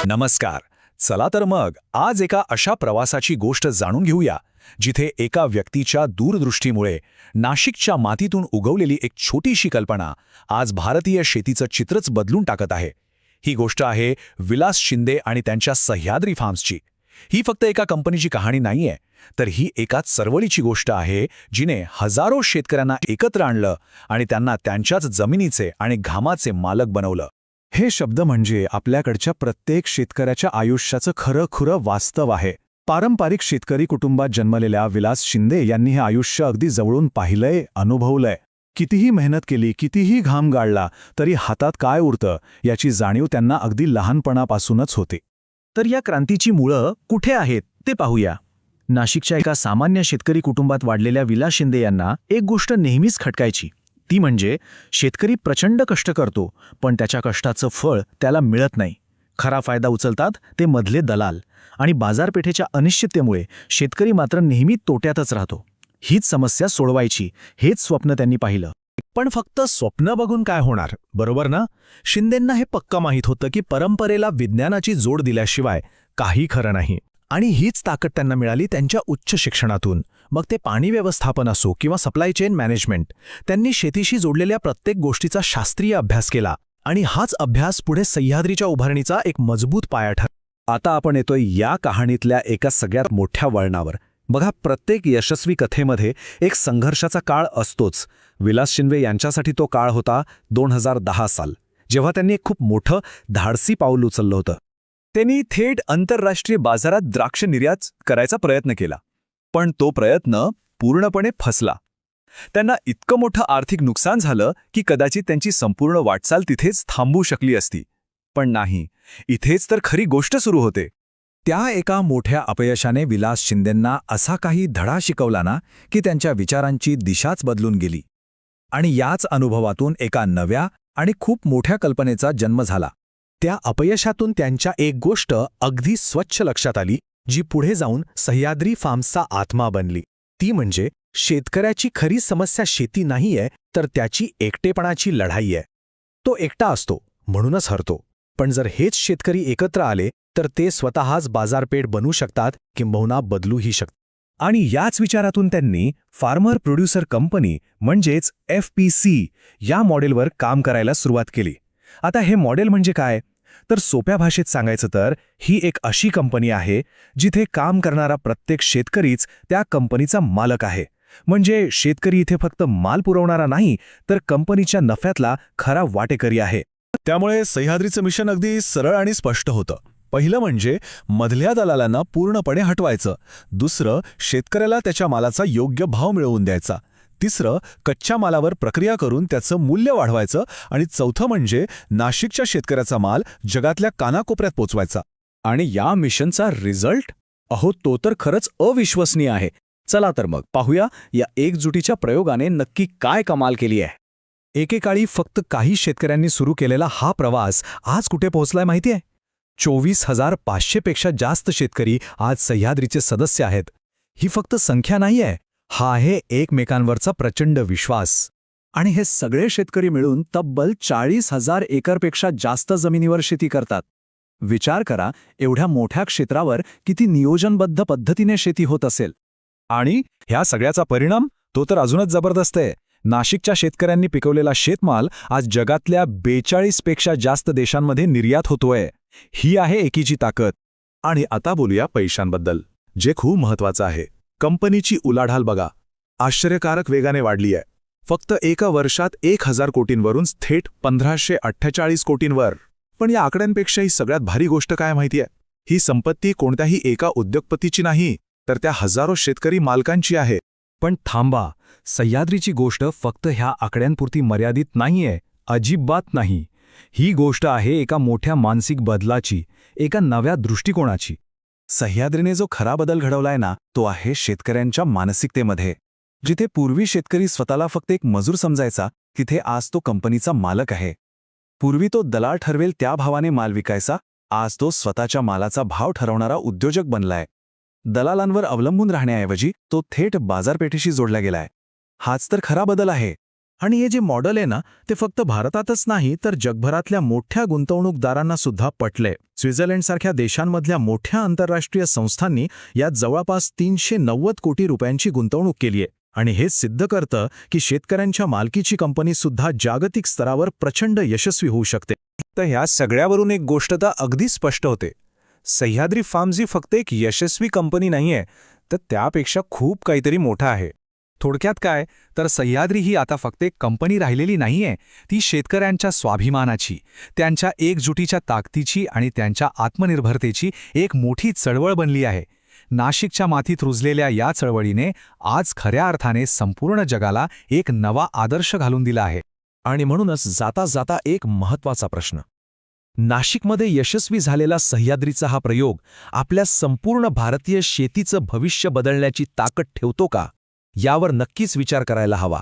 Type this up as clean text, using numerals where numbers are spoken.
नमस्कार. चला तर मग आज एका अशा प्रवासाची गोष्ट जाणून घेऊया जिथे एका व्यक्तीच्या दूरदृष्टीमुळे नाशिकच्या मातीतून उगवलेली एक छोटीशी कल्पना आज भारतीय शेतीचं चित्रच बदलून टाकत आहे. ही गोष्ट आहे विलास शिंदे आणि त्यांच्या सह्याद्री फार्म्सची. ही फक्त एका कंपनीची कहाणी नाहीये, तर ही एका चळवळीची गोष्ट आहे जिने हजारो शेतकऱ्यांना एकत्र आणलं आणि त्यांना त्यांच्याच जमिनीचे आणि घामाचे मालक बनवलं. हे शब्द म्हणजे आपल्याकडच्या प्रत्येक शेतकऱ्याच्या आयुष्याचं खरं वास्तव आहे. पारंपरिक शेतकरी कुटुंबात जन्मलेल्या विलास शिंदे यांनी हे आयुष्य अगदी जवळून पाहिलंय, अनुभवलंय. कितीही मेहनत केली, कितीही घाम गाळला, तरी हातात काय उरतं याची जाणीव त्यांना अगदी लहानपणापासूनच होते. तर या क्रांतीची मुळं कुठे आहेत ते पाहूया. नाशिकच्या एका सामान्य शेतकरी कुटुंबात वाढलेल्या विलास शिंदे यांना एक गोष्ट नेहमीच खटकायची. ती म्हणजे शेतकरी प्रचंड कष्ट करतो, पण त्याच्या कष्टाचं फळ त्याला मिळत नाही. खरा फायदा उचलतात ते मधले दलाल, आणि बाजारपेठेच्या अनिश्चिततेमुळे शेतकरी मात्र नेहमी तोट्यातच राहतो. हीच समस्या सोडवायची, हेच स्वप्न त्यांनी पाहिलं. पण फक्त स्वप्न बघून काय होणार, बरोबर ना? शिंदेंना हे पक्का माहीत होतं की परंपरेला विज्ञानाची जोड दिल्याशिवाय काही खरं नाही. आणि हीच ताकद त्यांना मिळाली त्यांच्या उच्च शिक्षणातून. मग ते पाणी व्यवस्थापन असो किंवा सप्लाय चेन मॅनेजमेंट, त्यांनी शेतीशी जोडलेल्या प्रत्येक गोष्टीचा शास्त्रीय अभ्यास केला. आणि हाच अभ्यास पुढे सह्याद्रीच्या उभारणीचा एक मजबूत पाया ठरला. आता आपण येतोय या कहाणीतल्या एका सगळ्यात मोठ्या वळणावर. बघा, प्रत्येक यशस्वी कथेमध्ये एक संघर्षाचा काळ असतोच. विलास शिंदे यांच्यासाठी तो काळ होता 2010 साल, जेव्हा त्यांनी एक खूप मोठं धाडसी पाऊल उचललं होतं. त्यांनी थेट आंतरराष्ट्रीय बाजारात द्राक्ष निर्यात करायचा प्रयत्न केला, पण तो प्रयत्न पूर्णपणे फसला. त्यांना इतकं मोठं आर्थिक नुकसान झालं की कदाचित त्यांची संपूर्ण वाटचाल तिथेच थांबू शकली असती. पण नाही, इथेच तर खरी गोष्ट सुरू होते. त्या एका मोठ्या अपयशाने विलास शिंदेंना असा काही धडा शिकवला ना, की त्यांच्या विचारांची दिशाच बदलून गेली. आणि याच अनुभवातून एका नव्या आणि खूप मोठ्या कल्पनेचा जन्म झाला. त्या अपयशातून त्यांच्या एक गोष्ट अगदी स्वच्छ लक्षात आली, जी पुढे जाऊन सह्याद्री फार्म्सचा आत्मा बनली. ती म्हणजे शेतकऱ्याची खरी समस्या शेती नाहीये, तर त्याची एकटेपणाची लढाई आहे. तो एकटा असतो म्हणूनच हरतो, पण जर हेच शेतकरी एकत्र आले तर ते स्वतःच बाजारपेठ बनवू शकतात, किंबहुना बदलूही शकतात. आणि याच विचारातून त्यांनी फार्मर प्रोड्युसर कंपनी म्हणजेच FPC या मॉडेलवर काम करायला सुरुवात केली. आता हे मॉडेल म्हणजे काय, तर सोप्या भाषेत सांगायचं तर ही एक अशी कंपनी आहे जिथे काम करणारा प्रत्येक शेतकरीच त्या कंपनीचा मालक आहे. म्हणजे शेतकरी इथे फक्त माल पुरवणारा नाही, तर कंपनीच्या नफ्यातला खरा वाटेकरी आहे. त्यामुळे सह्याद्रीचं मिशन अगदी सरळ आणि स्पष्ट होतं. पहिलं म्हणजे मधल्या दलालांना पूर्णपणे हटवायचं. दुसरं, शेतकऱ्याला त्याच्या मालाचा योग्य भाव मिळवून द्यायचा. तिसरं, कच्च्या मालावर प्रक्रिया करून त्याचं मूल्य वाढवायचं. आणि चौथं म्हणजे नाशिकच्या शेतकऱ्याचा माल जगातल्या कानाकोपऱ्यात पोचवायचा. आणि या मिशनचा रिझल्ट, तो तर खरंच अविश्वसनीय आहे. चला तर मग पाहूया या एकजुटीच्या प्रयोगाने नक्की काय कमाल केली आहे. एकेकाळी फक्त काही शेतकऱ्यांनी सुरू केलेला हा प्रवास आज कुठे पोहोचलाय माहितीये? 24,500 पेक्षा जास्त शेतकरी आज सह्याद्रीचे सदस्य आहेत. ही फक्त संख्या नाहीये, हा आहे एकमेकांवरचा प्रचंड विश्वास. आणि हे सगळे शेतकरी मिळून तब्बल 40,000 एकरपेक्षा जास्त जमिनीवर शेती करतात. विचार करा, एवढ्या मोठ्या क्षेत्रावर किती नियोजनबद्ध पद्धतीने शेती होत असेल. आणि ह्या सगळ्याचा परिणाम तो तर अजूनच जबरदस्त आहे. नाशिकच्या शेतकऱ्यांनी पिकवलेला शेतमाल आज जगातल्या 42 पेक्षा जास्त देशांमध्ये निर्यात होतोय. ही आहे एकीची ताकद. आणि आता बोलूया पैशांबद्दल, जे खूप महत्वाचं आहे. कंपनीची उलाढाल बघा, आश्चर्यकारक वेगाने वाढली आहे. फक्त एका वर्षात 1,000 कोटींवरून थेट 1,548 कोटींवर. पण या आकड्यांपेक्षाही सगळ्यात भारी गोष्ट काय माहितीये? ही संपत्ती कोणत्याही एका उद्योगपतीची नाही, तर त्या हजारो शेतकरी मालकांची आहे. पण थांबा, सह्याद्रीची गोष्ट फक्त ह्या आकड्यांपुरती मर्यादित नाहीये, अजिबात नाही. ही गोष्ट आहे एका मोठ्या मानसिक बदलाची, एका नव्या दृष्टिकोनाची. सह्याद्रीने जो खरा बदल घडवलाय ना, तो आहे शेतकऱ्यांच्या मानसिकतेमध्ये. जिथे पूर्वी शेतकरी स्वतःला फक्त एक मजूर समजायचा, तिथे आज तो कंपनीचा मालक आहे. पूर्वी तो दलाल ठरवेल त्या भावाने माल विकायचा, आज तो स्वतःच्या मालाचा भाव ठरवणारा उद्योजक बनलाय. दलालांवर अवलंबून राहण्याऐवजी तो थेट बाजारपेठेशी जोडला गेलाय. हाच तर खरा बदल आहे. आणि हे जे मॉडेल आहे ना ते फक्त भारतातच नाही तर जगभरातल्या मोठ्या गुंतवणूकदारांना सुद्धा पटलंय. स्वित्झर्लंडसारख्या देशांमधल्या मोठ्या आंतरराष्ट्रीय संस्थांनी यात जवळपास 390 कोटी रुपयांची गुंतवणूक केलीय. आणि हे सिद्ध करतं की शेतकऱ्यांच्या मालकीची कंपनी सुद्धा जागतिक स्तरावर प्रचंड यशस्वी होऊ शकते. तर ह्या सगळ्यावरून एक गोष्ट तर अगदी स्पष्ट होते. सह्याद्री फार्म्स ही फक्त एक यशस्वी कंपनी नाहीये, तर त्यापेक्षा खूप काहीतरी मोठं आहे. थोडक्यात काय तर सह्याद्री ही आता फक्त एक कंपनी राहिलेली नाहीये, ती शेतकऱ्यांच्या स्वाभिमानाची, त्यांच्या एकजुटीच्या ताकदीची आणि त्यांच्या आत्मनिर्भरतेची एक मोठी चळवळ बनली आहे. नाशिकच्या मातीत रुजलेल्या या चळवळीने आज खऱ्या अर्थाने संपूर्ण जगाला एक नवा आदर्श घालून दिला आहे. आणि म्हणूनच जाता जाता एक महत्त्वाचा प्रश्न. नाशिकमध्ये यशस्वी झालेला सह्याद्रीचा हा प्रयोग आपल्या संपूर्ण भारतीय शेतीचं भविष्य बदलण्याची ताकद ठेवतो का, यावर नक्कीच विचार करायला हवा.